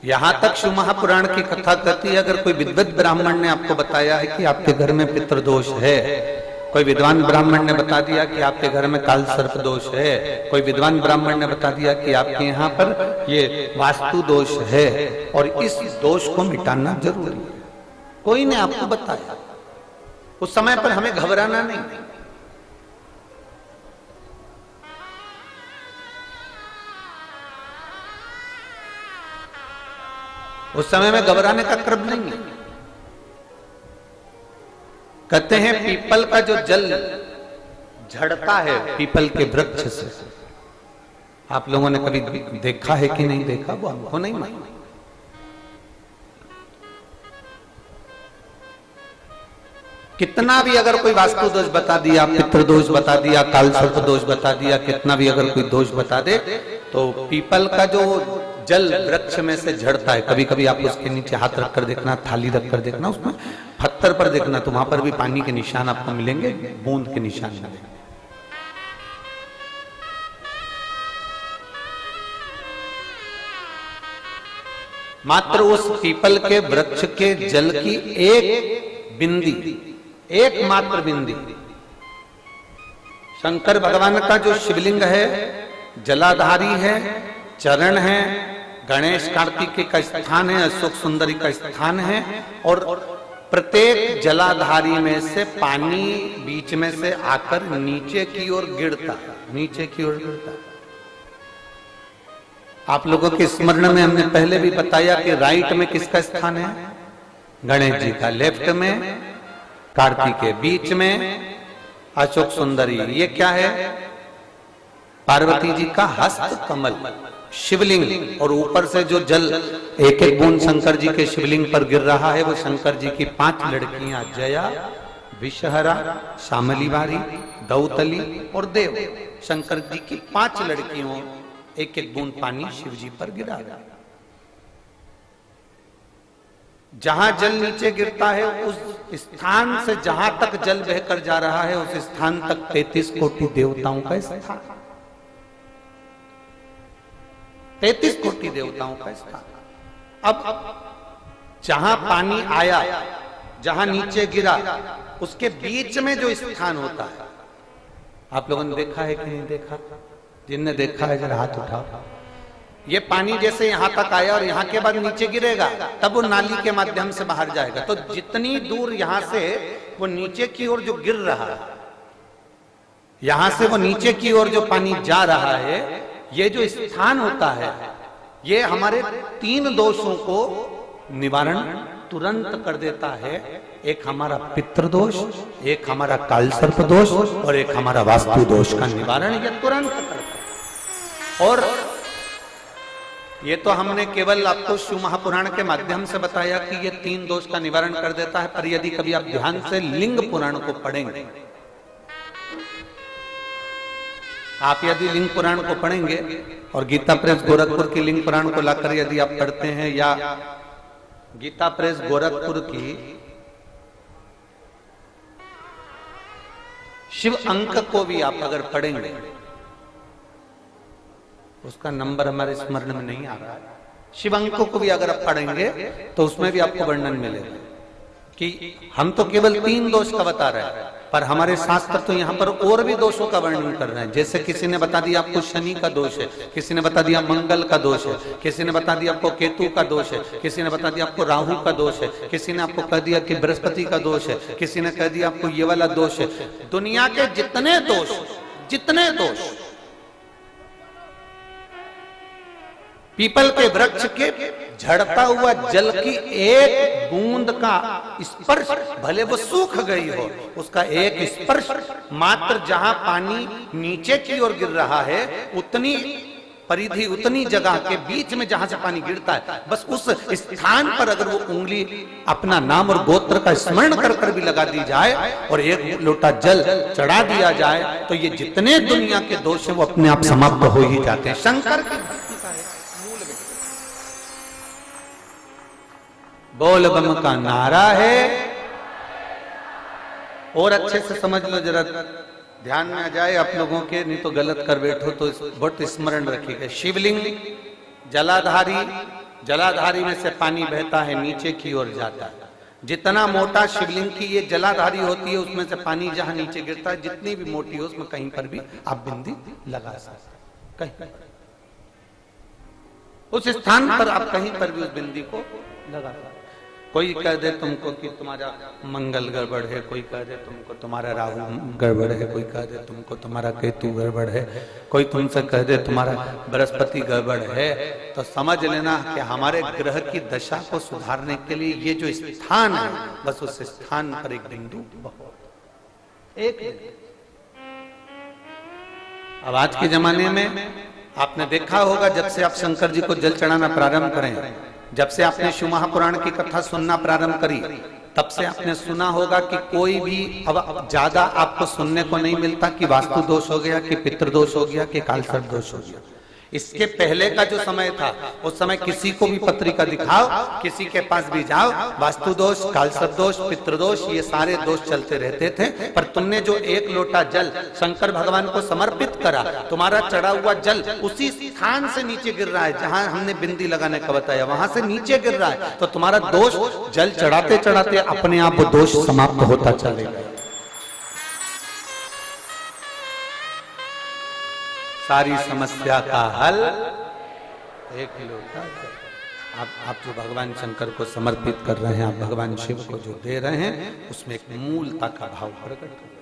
यहां तक शिव महापुराण की कथा कहती है, अगर कोई विद्वत ब्राह्मण ने आपको बताया है कि आपके घर में पितृदोष है, कोई विद्वान ब्राह्मण ने बता दिया कि आपके घर में काल सर्प दोष है, कोई विद्वान ब्राह्मण ने बता दिया कि आपके यहाँ पर ये वास्तु दोष है और इस दोष को मिटाना जरूरी है, कोई ने आपको बताया, उस समय पर हमें घबराना नहीं। उस समय में घबराने का क्रम नहीं है। कहते हैं पीपल का जो जल झड़ता है पीपल के वृक्ष से, आप लोगों ने कभी देखा है कि नहीं देखा, वो हमको नहीं मालूम। कितना भी अगर कोई वास्तु दोष बता दिया, पितृदोष बता दिया, काल सर्प दोष बता दिया, कितना भी अगर कोई दोष बता दे, तो पीपल का जो जल वृक्ष में से झड़ता है, कभी कभी आप उसके नीचे हाथ रखकर देखना, थाली रखकर देखना, उसमें पत्थर पर देखना, तो वहां पर भी पानी के निशान आपको मिलेंगे, बूंद के निशान मिलेंगे। मात्र उस पीपल के वृक्ष के जल की एक बिंदी, एकमात्र बिंदी, शंकर भगवान का जो शिवलिंग है जलाधारी है, चरण है, गणेश कार्तिकेय का स्थान है, अशोक सुंदरी का स्थान है, और प्रत्येक जलाधारी में से पानी बीच में से आकर नीचे की ओर गिरता है, नीचे की ओर गिरता है। आप लोगों के स्मरण में हमने पहले भी बताया कि राइट में किसका स्थान है, गणेश जी का, लेफ्ट में कार्तिकेय, बीच में अशोक सुंदरी, ये क्या है, पार्वती जी का हस्त कमल शिवलिंग, और ऊपर से जो जल एक एक बूंद शंकर जी के शिवलिंग पर गिर रहा है, वो शंकर जी की 5 लड़कियां जया, विषहरा, शामलीवारी, दौतली और देव, शंकर जी की 5 लड़कियों एक एक बूंद पानी शिव जी पर गिरा। जहां जल नीचे गिरता है उस स्थान से जहां तक जल बहकर जा रहा है, उस स्थान तक 33 कोटि देवताओं का स्थान, 33 कोटि देवताओं का स्थान। अब जहां पानी आया, जहां नीचे गिरा, उसके बीच में जो स्थान होता है, आप लोगों ने देखा है कि नहीं देखा, जिनने देखा है जरा हाथ उठाओ। ये पानी जैसे यहां तक आया और यहां के बाद नीचे गिरेगा, तब वो नाली के माध्यम से बाहर जाएगा, तो जितनी दूर यहां से वो नीचे की ओर जो गिर रहा है, यहां से वो नीचे की ओर जो पानी जा रहा है, ये जो स्थान होता है, ये हमारे 3 दोषों को निवारण तुरंत कर देता है। एक हमारा पितृदोष, एक हमारा काल सर्प दोष, और एक हमारा वास्तु दोष का निवारण ये तुरंत करता है। और ये तो हमने केवल आपको शिव महापुराण के माध्यम से बताया कि ये 3 दोष का निवारण कर देता है, पर यदि कभी आप ध्यान से लिंग पुराण को पढ़ेंगे, आप यदि लिंग पुराण को पढ़ेंगे और गीता प्रेस गोरखपुर की लिंग पुराण को लाकर यदि आप पढ़ते हैं, या गीता प्रेस गोरखपुर की शिव अंक को भी आप अगर पढ़ेंगे, उसका नंबर हमारे स्मरण में नहीं आ रहा है, शिव अंक को भी अगर आप पढ़ेंगे तो उसमें भी आपको वर्णन मिलेगा कि हम तो केवल 3 दोष का बता रहे हैं, पर हमारे शास्त्र तो यहाँ पर और भी दोषों का वर्णन कर रहे हैं। जैसे किसी ने बता दिया आपको शनि का दोष है, किसी ने बता दिया मंगल का दोष है, किसी ने बता दिया आपको केतु का दोष है, किसी ने बता दिया आपको राहु का दोष है, किसी ने आपको कह दिया कि बृहस्पति का दोष है, किसी ने कह दिया आपको ये वाला दोष है। दुनिया के जितने दोष पीपल के वृक्ष के झड़ता हुआ जल की एक बूंद का स्पर्श, भले वो सूख गई हो, उसका एक स्पर्श मात्र जहां पानी नीचे की ओर गिर रहा है, उतनी परिधि, उतनी जगह के बीच में जहां से पानी गिरता है, बस उस स्थान पर अगर वो उंगली अपना नाम और गोत्र का स्मरण कर कर भी लगा दी जाए और एक लोटा जल चढ़ा दिया जाए, तो ये जितने दुनिया के दोष हैं वो अपने आप समाप्त हो ही जाते हैं। शंकर की बोल बम का नारा है। और अच्छे से समझ लो, जरा ध्यान में आ जाए आप लोगों के, नहीं तो गलत कर बैठो तो बहुत स्मरण रखिएगा। शिवलिंग, जलाधारी, जलाधारी में से पानी बहता है, नीचे की ओर जाता है। जितना मोटा शिवलिंग की ये जलाधारी होती है, उसमें से पानी जहां नीचे गिरता है, जितनी भी मोटी हो, उसमें कहीं पर भी आप बिंदी लगा सकते, कहीं उस स्थान पर आप कहीं पर भी उस बिंदी को लगा सकते। कोई कह दे तुमको कि तुम्हारा मंगल गड़बड़ है, कोई कह दे तुमको तुम्हारा राहु गड़बड़ है, कोई कह दे तुमको तुम्हारा केतु गड़बड़ है, कोई तुमसे कह दे तुम्हारा बृहस्पति गड़बड़ है, तो समझ लेना कि हमारे ग्रह की दशा को सुधारने के लिए ये जो स्थान है, बस उस स्थान पर एक बिंदु बहुत एक। अब आज के जमाने में आपने देखा होगा, जब से आप शंकर जी को जल चढ़ाना प्रारंभ करें, जब से आपने शिव महापुराण की कथा सुनना प्रारंभ करी, तब से आपने सुना होगा कि कोई भी अब ज्यादा आपको सुनने को नहीं मिलता कि वास्तु दोष हो गया, कि पितृ दोष हो गया, कि कालसर्प दोष हो गया। इसके पहले का जो समय था, उस समय किसी को भी पत्रिका दिखाओ, किसी के पास भी जाओ, वास्तु दोष, कालसर्प दोष, पितृदोष, ये सारे दोष चलते रहते थे। पर तुमने जो एक लोटा जल शंकर भगवान को समर्पित करा, तुम्हारा चढ़ा हुआ जल उसी स्थान से नीचे गिर रहा है जहां हमने बिंदी लगाने का बताया, वहां से नीचे गिर रहा है, तो तुम्हारा दोष जल चढ़ाते चढ़ाते अपने आप वो दोष समाप्त होता चलेगा। सारी समस्या का हल एक लोटा। आप जो भगवान शंकर को समर्पित कर रहे हैं, आप भगवान शिव को जो दे रहे हैं, उसमें एक मूलता का भाव प्रकट हो।